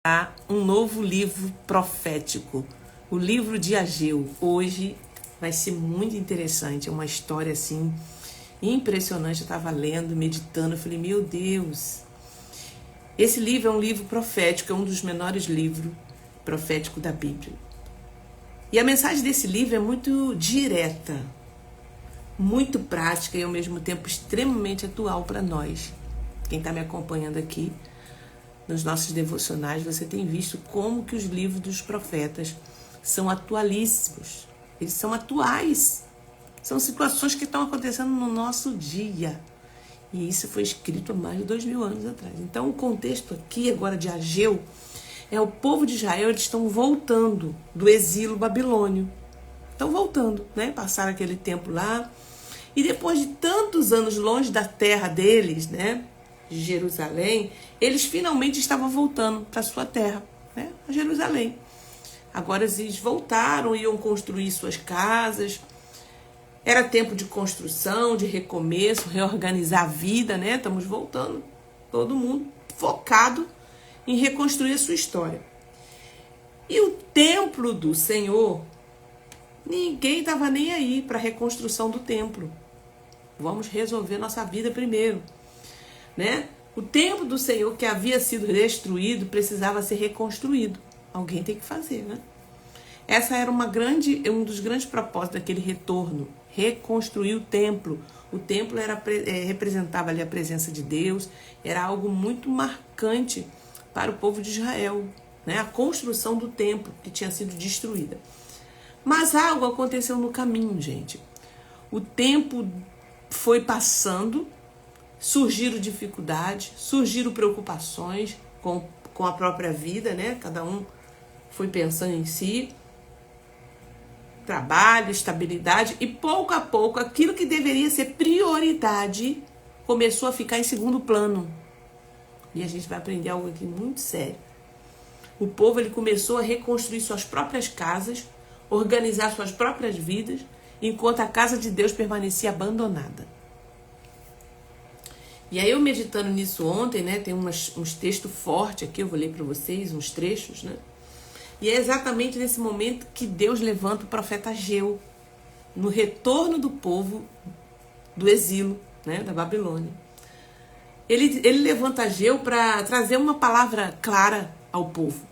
Um novo livro profético, o livro de Ageu. Hoje vai ser muito interessante, é uma história assim impressionante. Eu estava lendo, meditando, eu falei, meu Deus, esse livro é um livro profético, é um dos menores livros proféticos da Bíblia. E a mensagem desse livro é muito direta, muito prática e ao mesmo tempo extremamente atual para nós. Quem está me acompanhando aqui nos nossos devocionais, você tem visto como que os livros dos profetas são atualíssimos. Eles são atuais. São situações que estão acontecendo no nosso dia. E isso foi escrito há mais de 2000 anos atrás. Então, o contexto aqui agora de Ageu é o povo de Israel, eles estão voltando do exílio babilônio. Estão voltando, né? Passaram aquele tempo lá. E depois de tantos anos longe da terra deles, né? De Jerusalém, eles finalmente estavam voltando para sua terra, né? A Jerusalém. Agora eles voltaram, iam construir suas casas. Era tempo de construção, de recomeço, reorganizar a vida, né? Estamos voltando, todo mundo focado em reconstruir a sua história. E o templo do Senhor, ninguém estava nem aí para a reconstrução do templo. Vamos resolver nossa vida primeiro, né? O templo do Senhor que havia sido destruído precisava ser reconstruído. Alguém tem que fazer, né? Essa era um dos grandes propósitos daquele retorno, reconstruir o templo. O templo representava ali a presença de Deus, era algo muito marcante para o povo de Israel, né? A construção do templo que tinha sido destruída. Mas algo aconteceu no caminho, gente. O tempo foi passando, surgiram dificuldades, surgiram preocupações com a própria vida, né? Cada um foi pensando em si. Trabalho, estabilidade, e pouco a pouco aquilo que deveria ser prioridade começou a ficar em segundo plano. E a gente vai aprender algo aqui muito sério. O povo ele começou a reconstruir suas próprias casas, organizar suas próprias vidas, enquanto a casa de Deus permanecia abandonada. E aí eu meditando nisso ontem, né, tem uns textos fortes aqui, eu vou ler para vocês, uns trechos, né? E é exatamente nesse momento que Deus levanta o profeta Ageu, no retorno do povo do exílio, né, da Babilônia. Ele levanta Ageu para trazer uma palavra clara ao povo.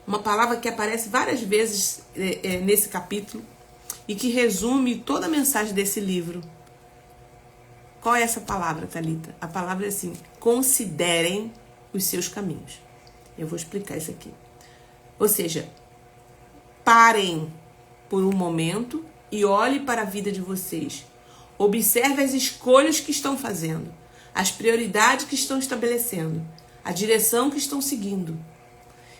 Uma palavra que aparece várias vezes nesse capítulo e que resume toda a mensagem desse livro. Qual é essa palavra, Thalita? A palavra é assim: considerem os seus caminhos. Eu vou explicar isso aqui. Ou seja, parem por um momento e olhem para a vida de vocês. Observe as escolhas que estão fazendo, as prioridades que estão estabelecendo, a direção que estão seguindo.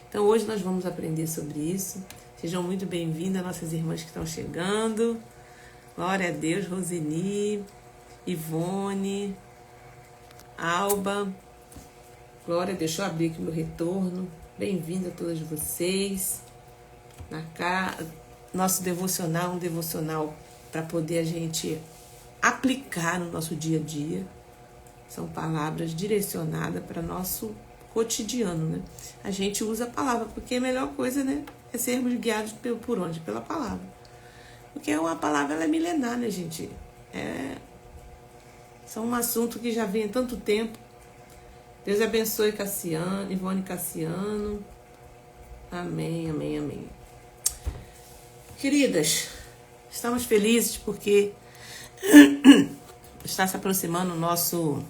Então hoje nós vamos aprender sobre isso. Sejam muito bem-vindas, nossas irmãs que estão chegando. Glória a Deus, Roseni, Ivone, Alba. Glória, deixa eu abrir aqui meu retorno. Bem-vindo a todas vocês. Nosso devocional, um devocional para poder a gente aplicar no nosso dia a dia. São palavras direcionadas para nosso cotidiano, né? A gente usa a palavra, porque a melhor coisa, né, é sermos guiados por onde? Pela palavra. Porque uma palavra ela é milenar, né, gente? São um assunto que já vem há tanto tempo. Deus abençoe Cassiano, Ivone Cassiano. Amém, amém, amém. Queridas, estamos felizes porque está se aproximando o nosso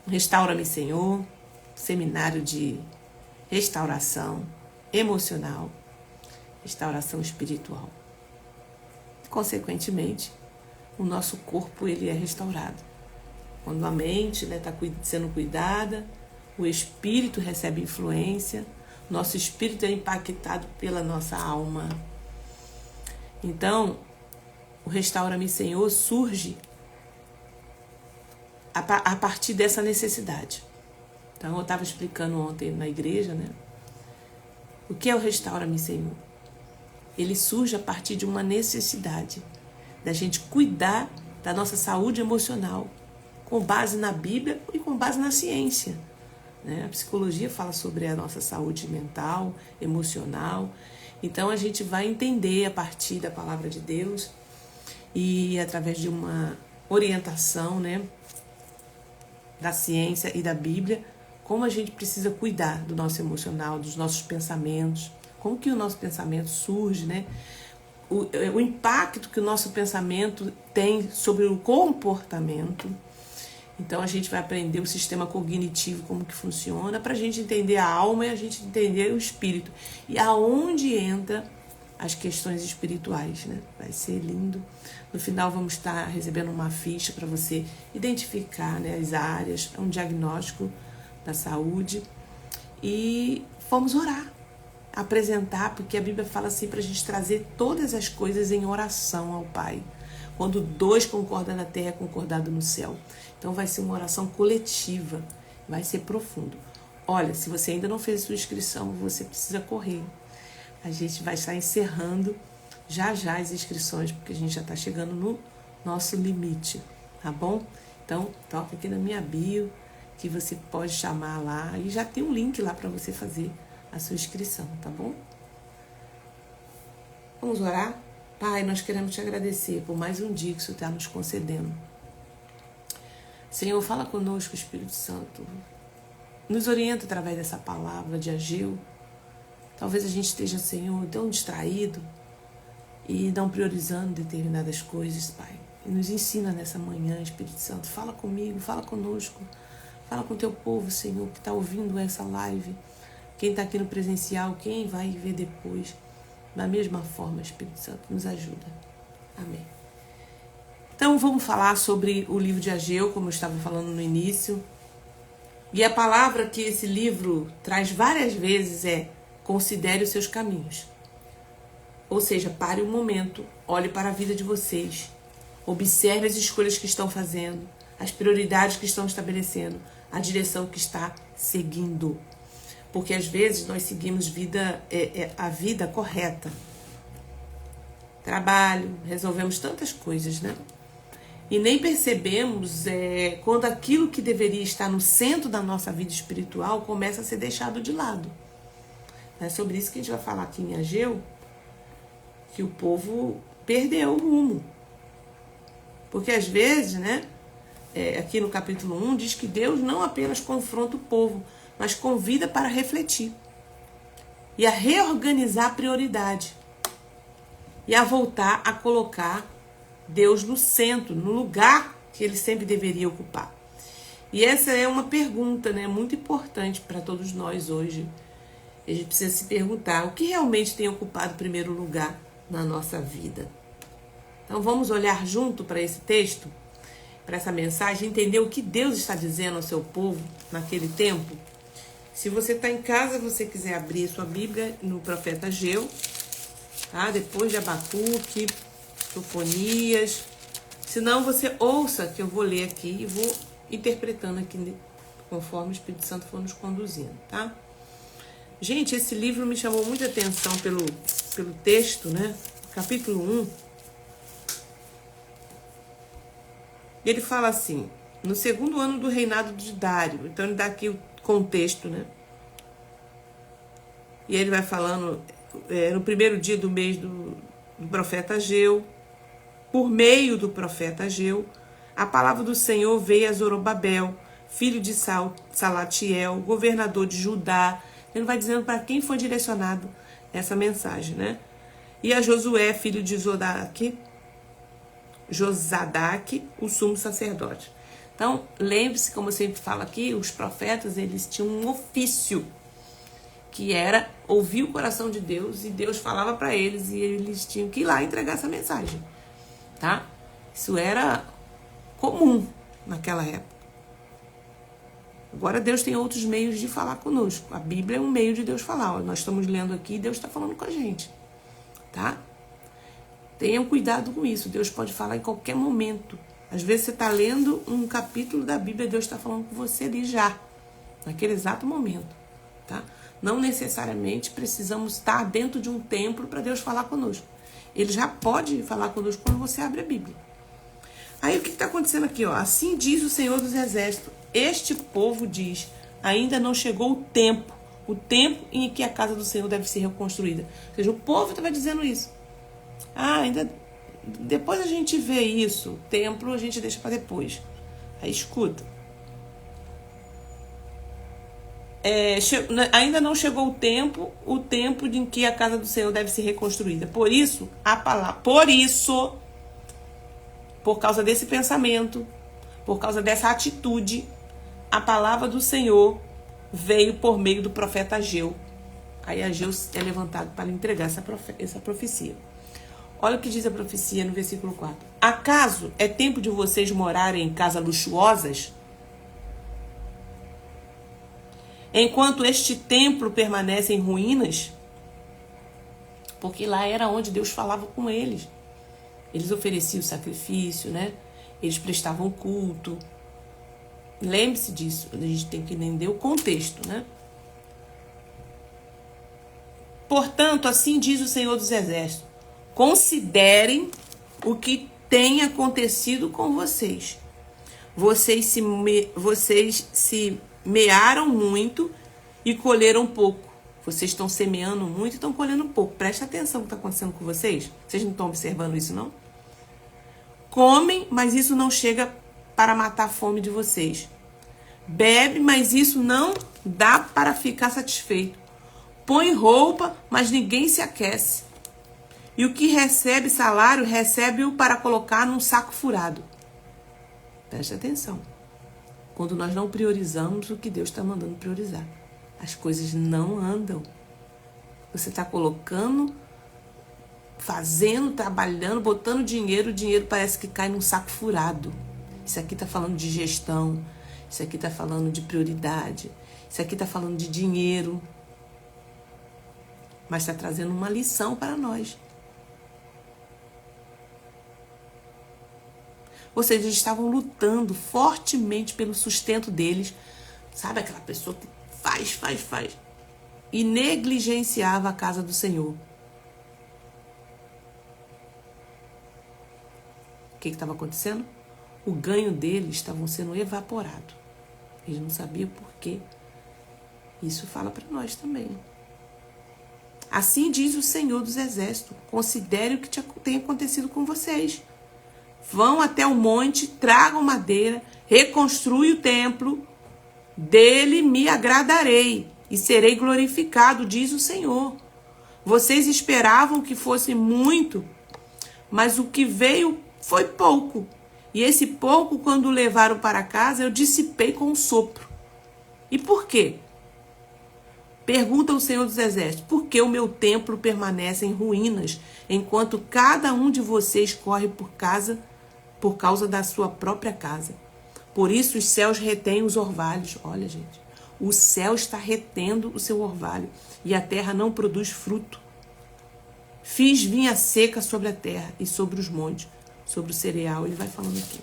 Restaura-me, Senhor, seminário de restauração emocional, restauração espiritual. Consequentemente, o nosso corpo ele é restaurado. Quando a mente está sendo cuidada, o espírito recebe influência, nosso espírito é impactado pela nossa alma. Então, o Restaura-me, Senhor surge a partir dessa necessidade. Então, eu estava explicando ontem na igreja, né? O que é o Restaura-me, Senhor? Ele surge a partir de uma necessidade da gente cuidar da nossa saúde emocional, com base na Bíblia e com base na ciência. né? A psicologia fala sobre a nossa saúde mental, emocional. Então a gente vai entender a partir da palavra de Deus e através de uma orientação, né, da ciência e da Bíblia, como a gente precisa cuidar do nosso emocional, dos nossos pensamentos, como que o nosso pensamento surge, né? O impacto que o nosso pensamento tem sobre o comportamento. Então a gente vai aprender o sistema cognitivo, como que funciona, para a gente entender a alma e a gente entender o espírito. E aonde entra as questões espirituais, né? Vai ser lindo. No final vamos estar recebendo uma ficha para você identificar, né, as áreas, um diagnóstico da saúde. E vamos orar, apresentar, porque a Bíblia fala assim para a gente trazer todas as coisas em oração ao Pai. Quando dois concordam na terra, é concordado no céu. Então vai ser uma oração coletiva, vai ser profundo. Olha, se você ainda não fez a sua inscrição, você precisa correr. A gente vai estar encerrando já as inscrições, porque a gente já está chegando no nosso limite, tá bom? Então, toca aqui na minha bio, que você pode chamar lá, e já tem um link lá para você fazer a sua inscrição, tá bom? Vamos orar? Pai, nós queremos te agradecer por mais um dia que o Senhor está nos concedendo. Senhor, fala conosco, Espírito Santo. Nos orienta através dessa palavra de Ageu. Talvez a gente esteja, Senhor, tão distraído e não priorizando determinadas coisas, Pai. E nos ensina nessa manhã, Espírito Santo. Fala comigo, fala conosco. Fala com o teu povo, Senhor, que está ouvindo essa live. Quem está aqui no presencial, quem vai ver depois. Da mesma forma, Espírito Santo, nos ajuda. Amém. Então, vamos falar sobre o livro de Ageu, como eu estava falando no início. E a palavra que esse livro traz várias vezes é: considere os seus caminhos. Ou seja, pare um momento, olhe para a vida de vocês, observe as escolhas que estão fazendo, as prioridades que estão estabelecendo, a direção que está seguindo. Porque às vezes nós seguimos a vida correta. Trabalho, resolvemos tantas coisas, né? E nem percebemos quando aquilo que deveria estar no centro da nossa vida espiritual começa a ser deixado de lado. É sobre isso que a gente vai falar aqui em Ageu, que o povo perdeu o rumo. Porque às vezes, né, aqui no capítulo 1, diz que Deus não apenas confronta o povo, mas convida para refletir e a reorganizar a prioridade e a voltar a colocar Deus no centro, no lugar que ele sempre deveria ocupar. E essa é uma pergunta, né, muito importante para todos nós hoje. A gente precisa se perguntar: o que realmente tem ocupado o primeiro lugar na nossa vida? Então vamos olhar junto para esse texto, para essa mensagem, entender o que Deus está dizendo ao seu povo naquele tempo. Se você está em casa, você quiser abrir sua Bíblia no profeta Ageu, tá? Depois de Abacuque, Sofonias. Se não, você ouça, que eu vou ler aqui e vou interpretando aqui conforme o Espírito Santo for nos conduzindo, tá? Gente, esse livro me chamou muita atenção pelo texto, né? Capítulo 1. Ele fala assim: no segundo ano do reinado de Dário. Então ele dá aqui o contexto, né? E ele vai falando, no primeiro dia do mês do profeta Ageu, por meio do profeta Ageu, a palavra do Senhor veio a Zorobabel, filho de Salatiel, governador de Judá. Ele vai dizendo para quem foi direcionado essa mensagem, né? E a Josué, filho de Josadaque, o sumo sacerdote. Então, lembre-se, como eu sempre falo aqui, os profetas, eles tinham um ofício, que era ouvir o coração de Deus, e Deus falava para eles, e eles tinham que ir lá entregar essa mensagem, tá? Isso era comum naquela época. Agora Deus tem outros meios de falar conosco. A Bíblia é um meio de Deus falar. Nós estamos lendo aqui e Deus está falando com a gente, tá? Tenham cuidado com isso. Deus pode falar em qualquer momento. Às vezes você está lendo um capítulo da Bíblia, Deus está falando com você ali já, naquele exato momento, tá? Não necessariamente precisamos estar dentro de um templo para Deus falar conosco. Ele já pode falar conosco quando você abre a Bíblia. Aí o que está acontecendo aqui? Ó? Assim diz o Senhor dos Exércitos: este povo diz, ainda não chegou o tempo em que a casa do Senhor deve ser reconstruída. Ou seja, o povo estava dizendo isso. Ainda depois a gente vê isso, o templo a gente deixa para depois. Aí escuta. Ainda não chegou o tempo em que a casa do Senhor deve ser reconstruída. Por isso, por causa desse pensamento, por causa dessa atitude, a palavra do Senhor veio por meio do profeta Ageu. Aí Ageu é levantado para entregar essa profecia. Olha o que diz a profecia no versículo 4. Acaso é tempo de vocês morarem em casas luxuosas? Enquanto este templo permanece em ruínas? Porque lá era onde Deus falava com eles. Eles ofereciam sacrifício, né? Eles prestavam culto. Lembre-se disso. A gente tem que entender o contexto, né? Portanto, assim diz o Senhor dos Exércitos. Considerem o que tem acontecido com vocês. Vocês se mearam muito e colheram pouco. Vocês estão semeando muito e estão colhendo pouco. Presta atenção no que está acontecendo com vocês. Vocês não estão observando isso, não? Comem, mas isso não chega para matar a fome de vocês. Bebe, mas isso não dá para ficar satisfeito. Põe roupa, mas ninguém se aquece. E o que recebe salário, recebe-o para colocar num saco furado. Preste atenção. Quando nós não priorizamos o que Deus está mandando priorizar, as coisas não andam. Você está colocando, fazendo, trabalhando, botando dinheiro, o dinheiro parece que cai num saco furado. Isso aqui está falando de gestão, isso aqui está falando de prioridade, isso aqui está falando de dinheiro. Mas está trazendo uma lição para nós. Ou seja, eles estavam lutando fortemente pelo sustento deles. Sabe aquela pessoa que faz. E negligenciava a casa do Senhor. O que estava acontecendo? O ganho deles estava sendo evaporado. Eles não sabiam por quê. Isso fala para nós também. Assim diz o Senhor dos Exércitos. Considere o que tem acontecido com vocês. Vão até o monte, tragam madeira, reconstrui o templo, dele me agradarei e serei glorificado, diz o Senhor. Vocês esperavam que fosse muito, mas o que veio foi pouco. E esse pouco, quando o levaram para casa, eu dissipei com um sopro. E por quê? Pergunta o Senhor dos Exércitos, por que o meu templo permanece em ruínas, enquanto cada um de vocês corre por causa da sua própria casa? Por isso os céus retêm os orvalhos. Olha, gente, o céu está retendo o seu orvalho e a terra não produz fruto. Fiz vinha seca sobre a terra e sobre os montes, sobre o cereal. Ele vai falando aqui.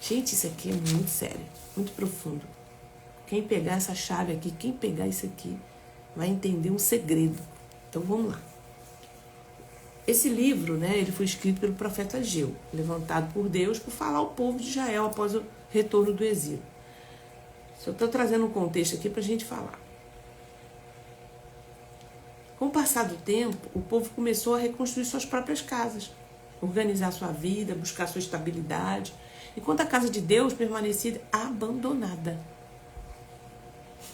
Gente, isso aqui é muito sério, muito profundo. Quem pegar essa chave aqui, quem pegar isso aqui, vai entender um segredo. Então vamos lá. Esse livro, né, ele foi escrito pelo profeta Ageu, levantado por Deus para falar ao povo de Israel após o retorno do exílio. Só estou trazendo um contexto aqui para a gente falar. Com o passar do tempo, o povo começou a reconstruir suas próprias casas, organizar sua vida, buscar sua estabilidade, enquanto a casa de Deus permanecia abandonada.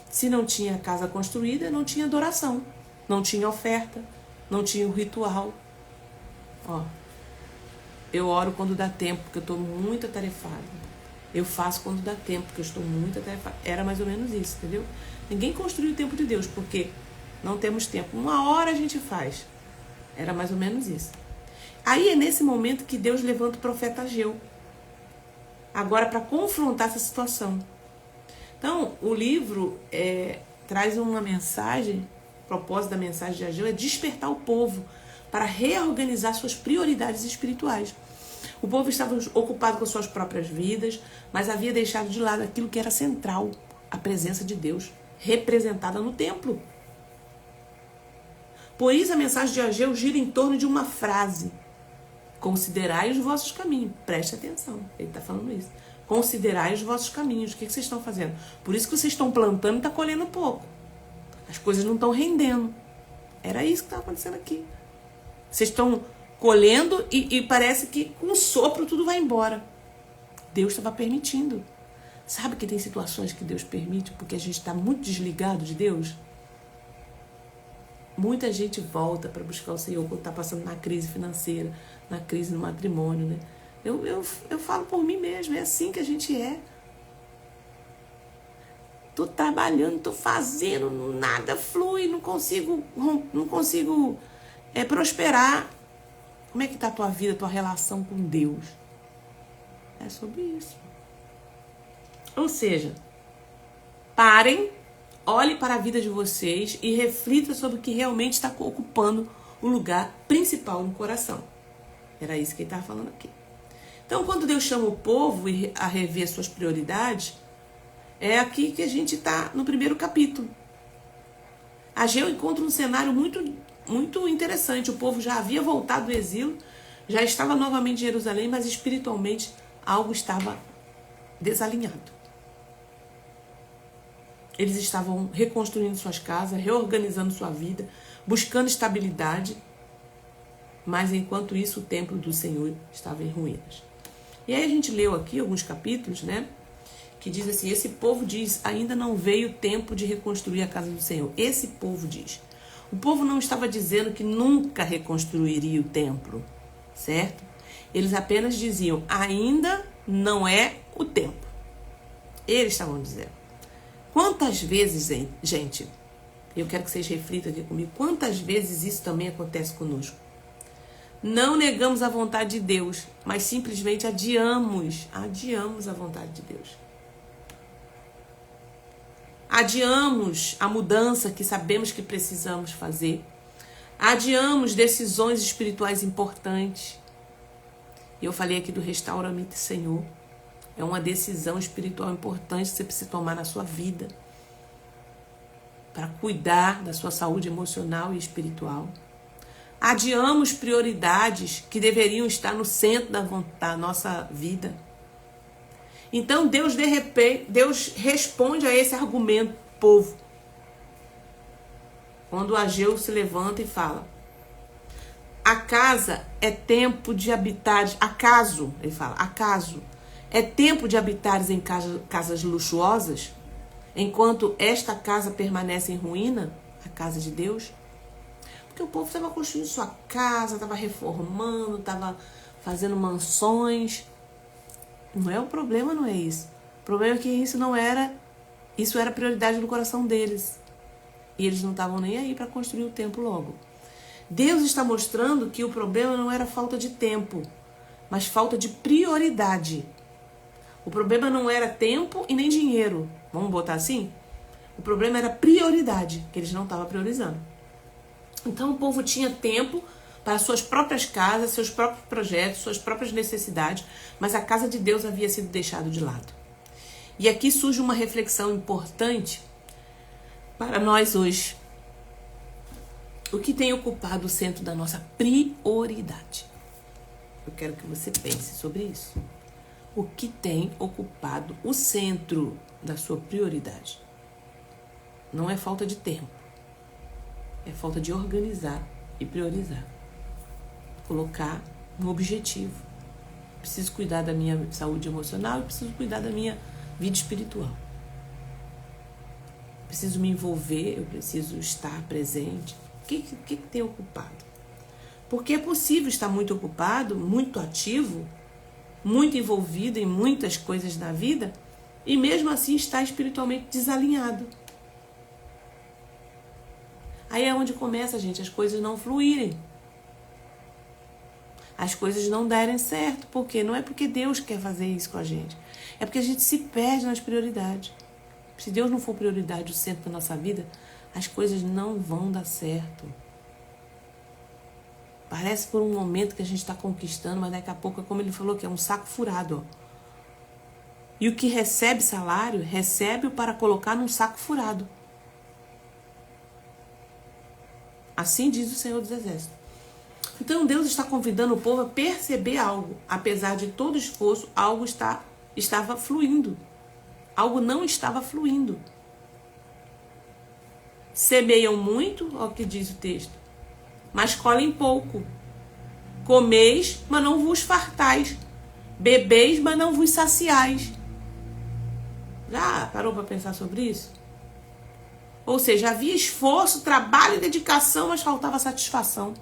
Se não tinha casa construída, não tinha adoração, não tinha oferta, não tinha o ritual. Eu oro quando dá tempo, porque eu estou muito atarefada. Eu faço quando dá tempo, porque eu estou muito atarefada. Era mais ou menos isso, entendeu? Ninguém construiu o tempo de Deus, porque não temos tempo. 1 hora a gente faz. Era mais ou menos isso. Aí é nesse momento que Deus levanta o profeta Ageu. Agora para confrontar essa situação. Então, o livro traz uma mensagem, o propósito da mensagem de Ageu é despertar o povo para reorganizar suas prioridades espirituais. O povo estava ocupado com suas próprias vidas, mas havia deixado de lado aquilo que era central, a presença de Deus, representada no templo. Por isso a mensagem de Ageu gira em torno de uma frase. Considerai os vossos caminhos. Preste atenção, ele está falando isso. Considerai os vossos caminhos. O que vocês estão fazendo? Por isso que vocês estão plantando e está colhendo pouco. As coisas não estão rendendo. Era isso que estava acontecendo aqui. Vocês estão colhendo e parece que com um sopro tudo vai embora. Deus estava permitindo. Sabe que tem situações que Deus permite porque a gente está muito desligado de Deus? Muita gente volta para buscar o Senhor quando está passando na crise financeira, na crise no matrimônio, né? Eu falo por mim mesmo, é assim que a gente é. Tô trabalhando, tô fazendo, nada flui, não consigo prosperar. Como é que tá a tua vida, a tua relação com Deus? É sobre isso. Ou seja, parem, olhem para a vida de vocês e reflitam sobre o que realmente está ocupando o lugar principal no coração. Era isso que ele estava falando aqui. Então, quando Deus chama o povo a rever suas prioridades, é aqui que a gente está no primeiro capítulo. Ageu encontra um cenário muito interessante. O povo já havia voltado do exílio, já estava novamente em Jerusalém, mas espiritualmente algo estava desalinhado. Eles estavam reconstruindo suas casas, reorganizando sua vida, buscando estabilidade, mas enquanto isso o templo do Senhor estava em ruínas. E aí a gente leu aqui alguns capítulos, né? Que diz assim, esse povo diz, ainda não veio o tempo de reconstruir a casa do Senhor. Esse povo diz. O povo não estava dizendo que nunca reconstruiria o templo, certo? Eles apenas diziam, ainda não é o tempo. Eles estavam dizendo. Quantas vezes, gente, eu quero que vocês reflitam aqui comigo, quantas vezes isso também acontece conosco? Não negamos a vontade de Deus, mas simplesmente adiamos a vontade de Deus. Adiamos a mudança que sabemos que precisamos fazer. Adiamos decisões espirituais importantes. E eu falei aqui do Restaura-me, Senhor. É uma decisão espiritual importante que você precisa tomar na sua vida. Para cuidar da sua saúde emocional e espiritual. Adiamos prioridades que deveriam estar no centro da nossa vida. Então Deus responde a esse argumento, povo. Quando Ageu se levanta e fala, acaso é tempo de habitares, acaso é tempo de habitares em casas luxuosas, enquanto esta casa permanece em ruína, a casa de Deus? Porque o povo estava construindo sua casa, estava reformando, estava fazendo mansões. Não é o problema, não é isso. O problema é que isso era prioridade no coração deles. E eles não estavam nem aí para construir o templo logo. Deus está mostrando que o problema não era falta de tempo, mas falta de prioridade. O problema não era tempo e nem dinheiro. Vamos botar assim? O problema era prioridade, que eles não estavam priorizando. Então o povo tinha tempo para suas próprias casas, seus próprios projetos, suas próprias necessidades, mas a casa de Deus havia sido deixada de lado. E aqui surge uma reflexão importante para nós hoje. O que tem ocupado o centro da nossa prioridade? Eu quero que você pense sobre isso. O que tem ocupado o centro da sua prioridade? Não é falta de tempo. É falta de organizar e priorizar. Colocar um objetivo. Preciso cuidar da minha saúde emocional e preciso cuidar da minha vida espiritual. Preciso me envolver, eu preciso estar presente. O que tem ocupado? Porque é possível estar muito ocupado, muito ativo, muito envolvido em muitas coisas na vida e mesmo assim estar espiritualmente desalinhado. Aí é onde começa, gente, as coisas não fluírem. As coisas não derem certo. Por quê? Não é porque Deus quer fazer isso com a gente. É porque a gente se perde nas prioridades. Se Deus não for prioridade, o centro da nossa vida, as coisas não vão dar certo. Parece por um momento que a gente está conquistando, mas daqui a pouco é como ele falou, que é um saco furado. Ó. E o que recebe salário, recebe-o para colocar num saco furado. Assim diz o Senhor dos Exércitos. Então Deus está convidando o povo a perceber algo. Apesar de todo esforço, algo está estava fluindo. Algo não estava fluindo. Semeiam muito, ó o que diz o texto, mas colhem pouco. Comeis, mas não vos fartais. Bebeis, mas não vos saciais. Já parou para pensar sobre isso? Ou seja, havia esforço, trabalho e dedicação, mas faltava satisfação.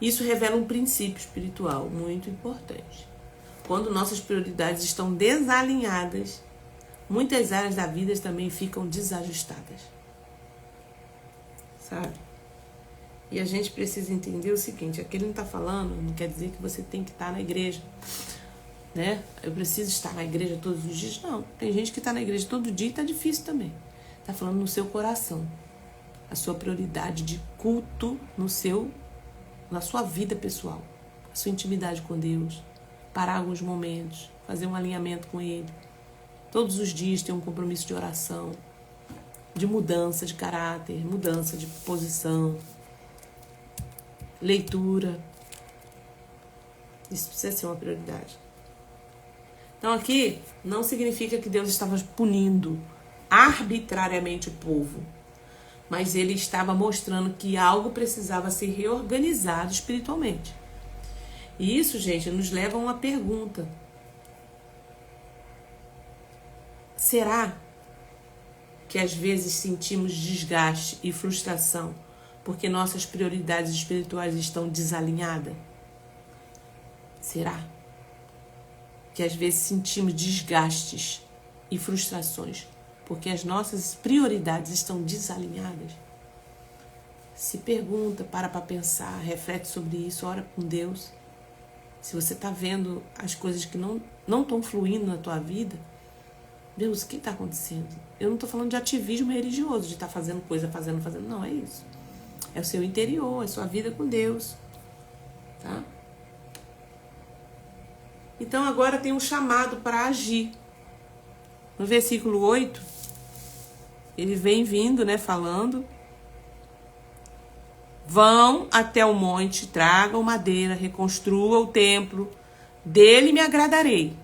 Isso revela um princípio espiritual muito importante. Quando nossas prioridades estão desalinhadas, muitas áreas da vida também ficam desajustadas. Sabe? E a gente precisa entender o seguinte, aqui ele não está falando, não quer dizer que você tem que estar na igreja, né? Eu preciso estar na igreja todos os dias? Não, tem gente que está na igreja todo dia e está difícil também. Está falando no seu coração, a sua prioridade de culto na sua vida pessoal, a sua intimidade com Deus, parar alguns momentos, fazer um alinhamento com Ele. Todos os dias ter um compromisso de oração, de mudança de caráter, mudança de posição, leitura. Isso precisa ser uma prioridade. Então aqui não significa que Deus estava punindo arbitrariamente o povo, mas ele estava mostrando que algo precisava ser reorganizado espiritualmente. E isso, gente, nos leva a uma pergunta. Será que às vezes sentimos desgaste e frustração porque nossas prioridades espirituais estão desalinhadas? Será que às vezes sentimos desgastes e frustrações porque as nossas prioridades estão desalinhadas? Se pergunta, para pensar, reflete sobre isso, ora com Deus. Se você está vendo as coisas que não estão fluindo na tua vida, Deus, o que está acontecendo? Eu não estou falando de ativismo religioso, de estar fazendo coisa, fazendo. Não, é isso. É o seu interior, é a sua vida com Deus. Tá? Então agora tem um chamado para agir. No versículo 8, ele vem vindo, né, falando: vão até o monte, tragam madeira, reconstrua o templo, dele me agradarei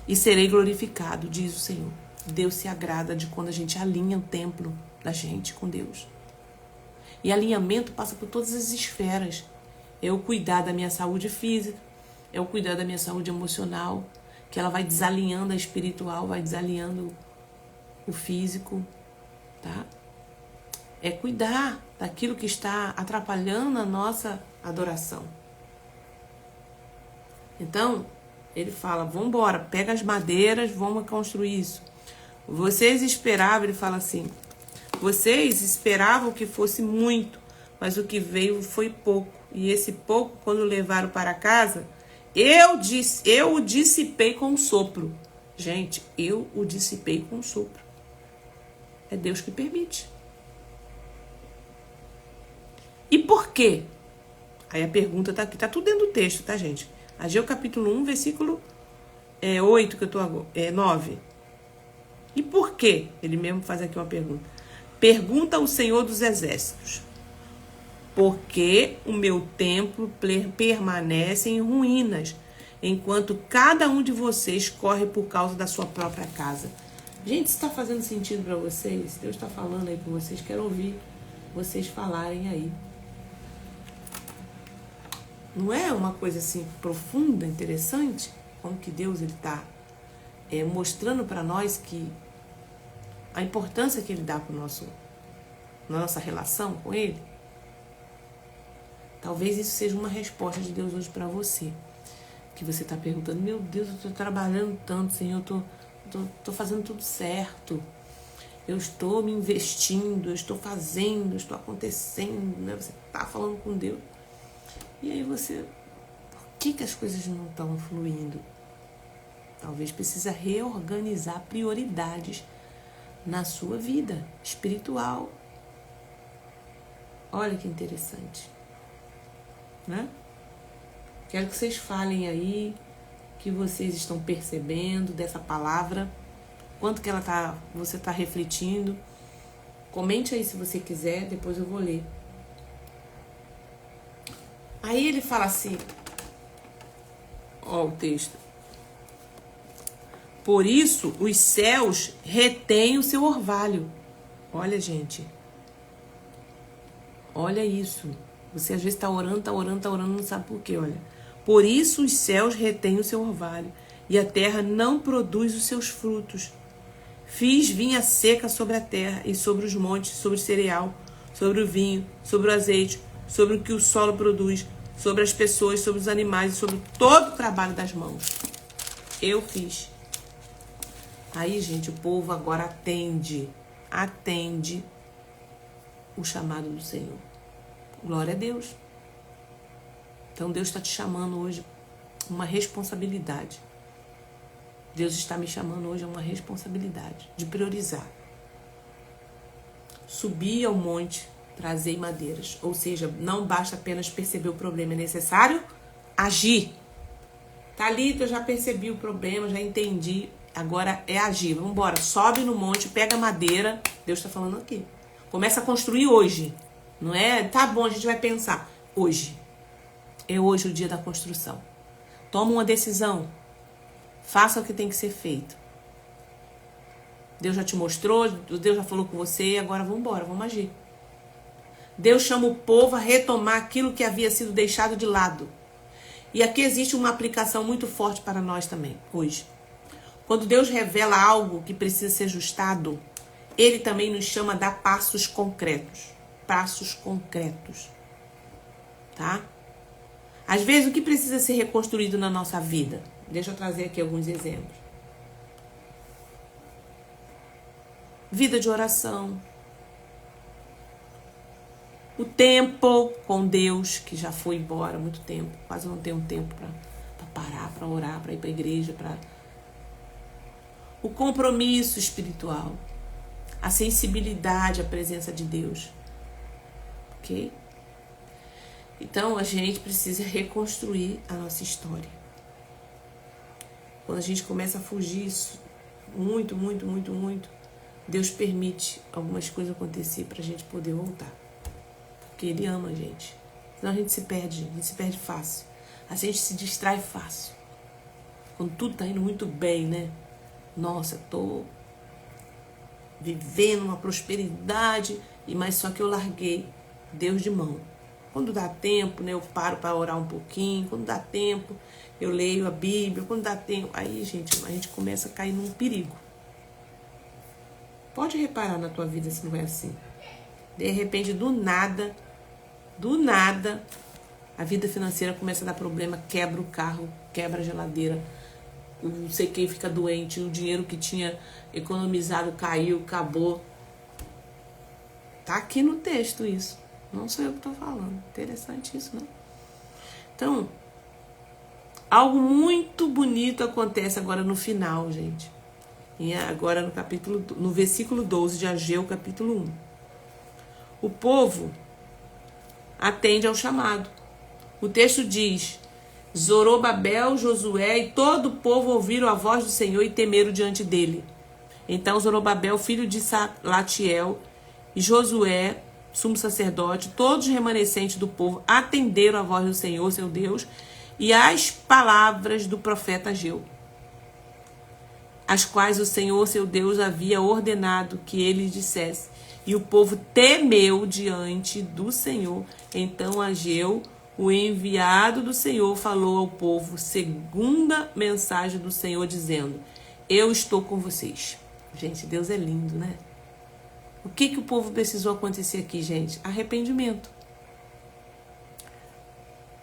e serei glorificado, diz o Senhor. Deus se agrada de quando a gente alinha o templo da gente com Deus. E alinhamento passa por todas as esferas. É o cuidar da minha saúde física, é o cuidar da minha saúde emocional, que ela vai desalinhando a espiritual, vai desalinhando o físico, tá? É cuidar daquilo que está atrapalhando a nossa adoração. Então, ele fala, vamos embora, pega as madeiras, vamos construir isso. Vocês esperavam, ele fala assim, vocês esperavam que fosse muito, mas o que veio foi pouco. E esse pouco, quando levaram para casa, eu o dissipei com um sopro. Gente, eu o dissipei com um sopro. É Deus que permite. E por quê? Aí a pergunta tá aqui, tá tudo dentro do texto, tá, gente? Ageu capítulo 1, versículo 8, que eu tô agora, 9. E por quê? Ele mesmo faz aqui uma pergunta. Pergunta ao Senhor dos Exércitos. Porque o meu templo permanece em ruínas, enquanto cada um de vocês corre por causa da sua própria casa. Gente, isso está fazendo sentido para vocês? Deus está falando aí com vocês, quero ouvir vocês falarem aí. Não é uma coisa assim profunda, interessante? Como que Deus está mostrando para nós que a importância que Ele dá para na nossa relação com Ele? Talvez isso seja uma resposta de Deus hoje para você. Que você está perguntando, meu Deus, eu estou trabalhando tanto, Senhor, eu estou fazendo tudo certo. Eu estou me investindo, eu estou fazendo, eu estou acontecendo, né? Você está falando com Deus. E aí você, por que as coisas não estão fluindo? Talvez precisa reorganizar prioridades na sua vida espiritual. Olha que interessante, né? Quero que vocês falem aí, que vocês estão percebendo dessa palavra, quanto que você está refletindo. Comente aí se você quiser, depois eu vou ler. Aí ele fala assim, ó o texto, Por isso, os céus retêm o seu orvalho. Olha, gente. Olha isso. Você às vezes está orando, não sabe por quê, olha. Por isso os céus retêm o seu orvalho, e a terra não produz os seus frutos. Fiz vinha seca sobre a terra, e sobre os montes, sobre o cereal, sobre o vinho, sobre o azeite, sobre o que o solo produz, sobre as pessoas, sobre os animais, e sobre todo o trabalho das mãos. Eu fiz. Aí, gente, o povo agora atende o chamado do Senhor. Glória a Deus. Então Deus está te chamando hoje uma responsabilidade. Deus está me chamando hoje a uma responsabilidade de priorizar. Subir ao monte, trazer madeiras. Ou seja, não basta apenas perceber o problema, é necessário agir. Thalita, eu já percebi o problema, já entendi. Agora é agir. Vamos embora. Sobe no monte, pega madeira. Deus está falando aqui. Começa a construir hoje. Não é? Tá bom, a gente vai pensar. Hoje. É hoje o dia da construção. Toma uma decisão. Faça o que tem que ser feito. Deus já te mostrou, Deus já falou com você, agora vamos embora, vamos agir. Deus chama o povo a retomar aquilo que havia sido deixado de lado. E aqui existe uma aplicação muito forte para nós também, hoje. Quando Deus revela algo que precisa ser ajustado, Ele também nos chama a dar passos concretos. Passos concretos. Tá? Às vezes, o que precisa ser reconstruído na nossa vida? Deixa eu trazer aqui alguns exemplos. Vida de oração. O tempo com Deus, que já foi embora há muito tempo. Quase não tenho tempo para parar, para orar, para ir para a igreja. O compromisso espiritual. A sensibilidade à presença de Deus. Ok? Então, a gente precisa reconstruir a nossa história. Quando a gente começa a fugir muito, Deus permite algumas coisas acontecer para a gente poder voltar. Porque Ele ama a gente. Senão a gente se perde fácil. A gente se distrai fácil. Quando tudo tá indo muito bem, né? Nossa, tô vivendo uma prosperidade, mas só que eu larguei Deus de mão. Quando dá tempo, né, eu paro para orar um pouquinho. Quando dá tempo, eu leio a Bíblia. Quando dá tempo, aí, gente, a gente começa a cair num perigo. Pode reparar na tua vida se não é assim. De repente, do nada, a vida financeira começa a dar problema, quebra o carro, quebra a geladeira, não sei quem fica doente, o dinheiro que tinha economizado caiu, acabou. Tá aqui no texto isso. Não sou eu que tô falando. Interessante isso, né? Então, algo muito bonito acontece agora no final, gente. E agora no versículo 12 de Ageu, capítulo 1. O povo atende ao chamado. O texto diz: Zorobabel, Josué e todo o povo ouviram a voz do Senhor e temeram diante dele. Então Zorobabel, filho de Salatiel, e Josué, sumo sacerdote, todos os remanescentes do povo atenderam a voz do Senhor, seu Deus, e as palavras do profeta Ageu, as quais o Senhor, seu Deus, havia ordenado que ele dissesse. E o povo temeu diante do Senhor. Então Ageu, o enviado do Senhor, falou ao povo segunda mensagem do Senhor, dizendo: eu estou com vocês. Gente, Deus é lindo, né? O que o povo precisou acontecer aqui, gente? Arrependimento.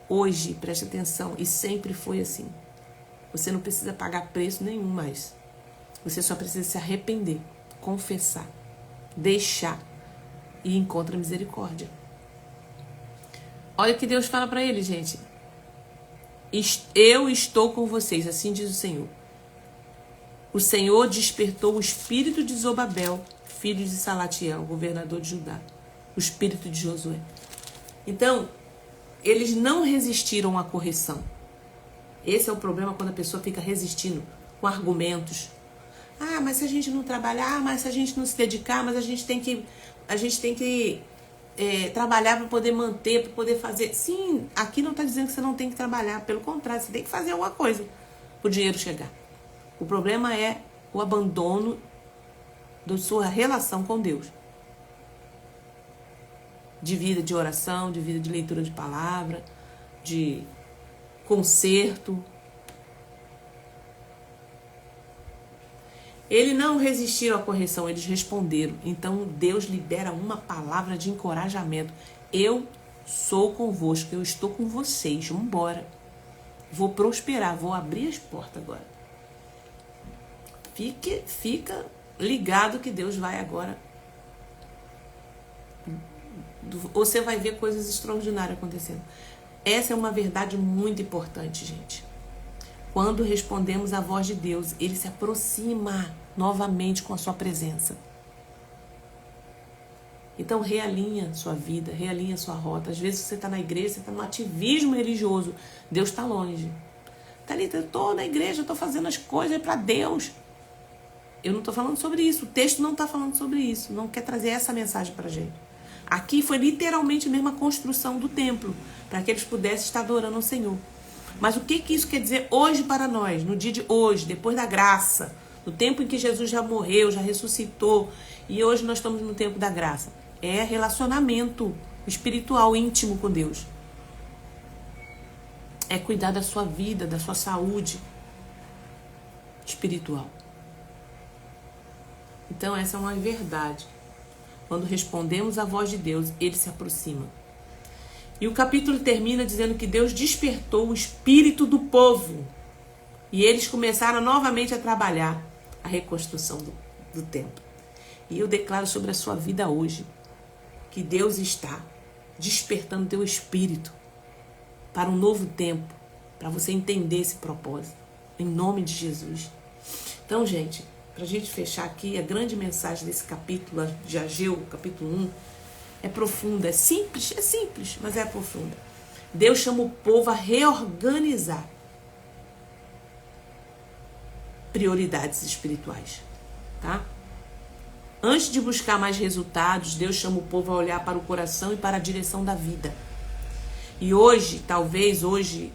Hoje, preste atenção, e sempre foi assim. Você não precisa pagar preço nenhum mais. Você só precisa se arrepender, confessar, deixar e encontra misericórdia. Olha o que Deus fala para ele, gente. Eu estou com vocês, assim diz o Senhor. O Senhor despertou o espírito de Zorobabel, filho de Salatiel, governador de Judá, o espírito de Josué. Então, eles não resistiram à correção. Esse é o problema quando a pessoa fica resistindo com argumentos. Ah, mas se a gente não trabalhar, mas se a gente não se dedicar, mas a gente tem que trabalhar para poder manter, para poder fazer. Sim, aqui não está dizendo que você não tem que trabalhar, pelo contrário, você tem que fazer alguma coisa para o dinheiro chegar. O problema é o abandono da sua relação com Deus. De vida de oração, de vida de leitura de palavra, de conserto. Eles não resistiram à correção, eles responderam. Então Deus libera uma palavra de encorajamento. Eu sou convosco, eu estou com vocês, vamos embora. Vou prosperar, vou abrir as portas agora. Fica ligado que Deus vai agora. Você vai ver coisas extraordinárias acontecendo. Essa é uma verdade muito importante, gente. Quando respondemos à voz de Deus, Ele se aproxima novamente com a sua presença. Então realinha sua vida, realinha sua rota. Às vezes você está na igreja, você está no ativismo religioso. Deus está longe. Thalita, eu estou na igreja, eu estou fazendo as coisas para Deus. Eu não estou falando sobre isso. O texto não está falando sobre isso. Não quer trazer essa mensagem para a gente. Aqui foi literalmente mesmo a construção do templo, para que eles pudessem estar adorando ao Senhor. Mas o que isso quer dizer hoje para nós, no dia de hoje, depois da graça, no tempo em que Jesus já morreu, já ressuscitou, e hoje nós estamos no tempo da graça? É relacionamento espiritual íntimo com Deus. É cuidar da sua vida, da sua saúde espiritual. Então essa é uma verdade. Quando respondemos à voz de Deus, Ele se aproxima. E o capítulo termina dizendo que Deus despertou o espírito do povo. E eles começaram novamente a trabalhar a reconstrução do templo. E eu declaro sobre a sua vida hoje que Deus está despertando teu espírito para um novo tempo, para você entender esse propósito. Em nome de Jesus. Então, gente, para a gente fechar aqui, a grande mensagem desse capítulo de Ageu, capítulo 1, é profunda, é simples, mas é profunda. Deus chama o povo a reorganizar prioridades espirituais, tá? Antes de buscar mais resultados, Deus chama o povo a olhar para o coração e para a direção da vida. E hoje, talvez hoje,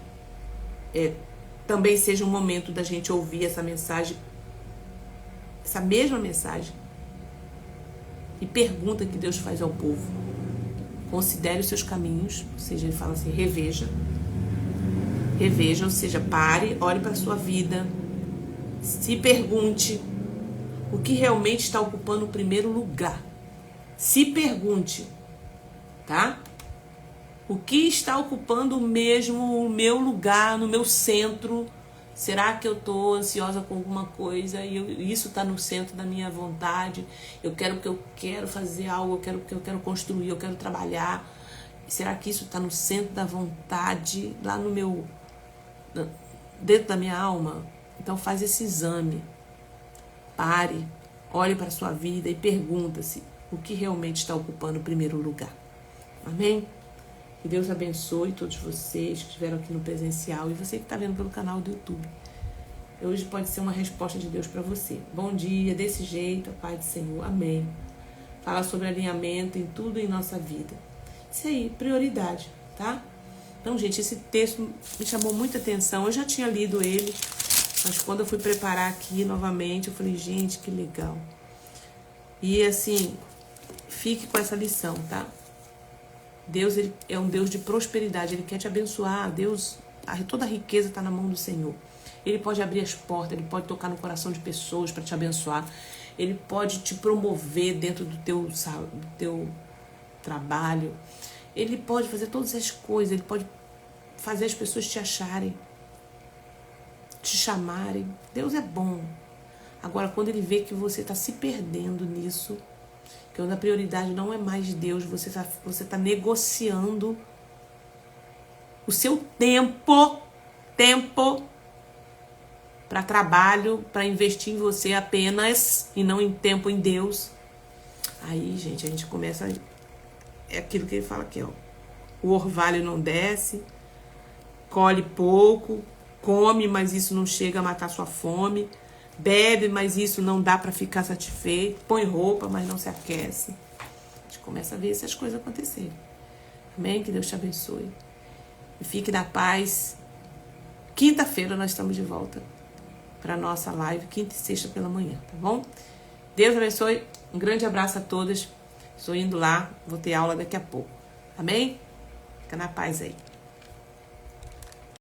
também seja um momento da gente ouvir essa mensagem, essa mesma mensagem, e pergunta que Deus faz ao povo. Considere os seus caminhos, ou seja, ele fala assim, reveja, ou seja, pare, olhe para a sua vida, se pergunte o que realmente está ocupando o primeiro lugar. Se pergunte, tá? O que está ocupando mesmo o meu lugar, no meu centro? Será que eu estou ansiosa com alguma coisa e isso está no centro da minha vontade? Eu quero fazer algo, eu quero construir, eu quero trabalhar. Será que isso está no centro da vontade, lá no meu, dentro da minha alma? Então faz esse exame. Pare, olhe para a sua vida e pergunta-se o que realmente está ocupando o primeiro lugar. Amém? Que Deus abençoe todos vocês que estiveram aqui no presencial e você que está vendo pelo canal do YouTube. Hoje pode ser uma resposta de Deus para você. Bom dia, desse jeito, a paz do Senhor. Amém. Fala sobre alinhamento em tudo em nossa vida. Isso aí, prioridade, tá? Então, gente, esse texto me chamou muita atenção. Eu já tinha lido ele, mas quando eu fui preparar aqui novamente, eu falei, gente, que legal. E assim, fique com essa lição, tá? Deus, ele é um Deus de prosperidade, Ele quer te abençoar. Deus, toda a riqueza está na mão do Senhor. Ele pode abrir as portas, Ele pode tocar no coração de pessoas para te abençoar. Ele pode te promover dentro do teu trabalho. Ele pode fazer todas as coisas, Ele pode fazer as pessoas te acharem, te chamarem. Deus é bom. Agora, quando Ele vê que você está se perdendo nisso, que a prioridade não é mais de Deus, você tá negociando o seu tempo para trabalho, para investir em você apenas e não em tempo em Deus. Aí, gente, a gente começa, é aquilo que ele fala aqui, ó. O orvalho não desce, colhe pouco, come, mas isso não chega a matar sua fome. Bebe, mas isso não dá para ficar satisfeito. Põe roupa, mas não se aquece. A gente começa a ver essas coisas acontecerem. Amém? Que Deus te abençoe. E fique na paz. Quinta-feira nós estamos de volta. para nossa live quinta e sexta pela manhã, tá bom? Deus abençoe. Um grande abraço a todas. Estou indo lá, vou ter aula daqui a pouco. Amém? Fica na paz aí.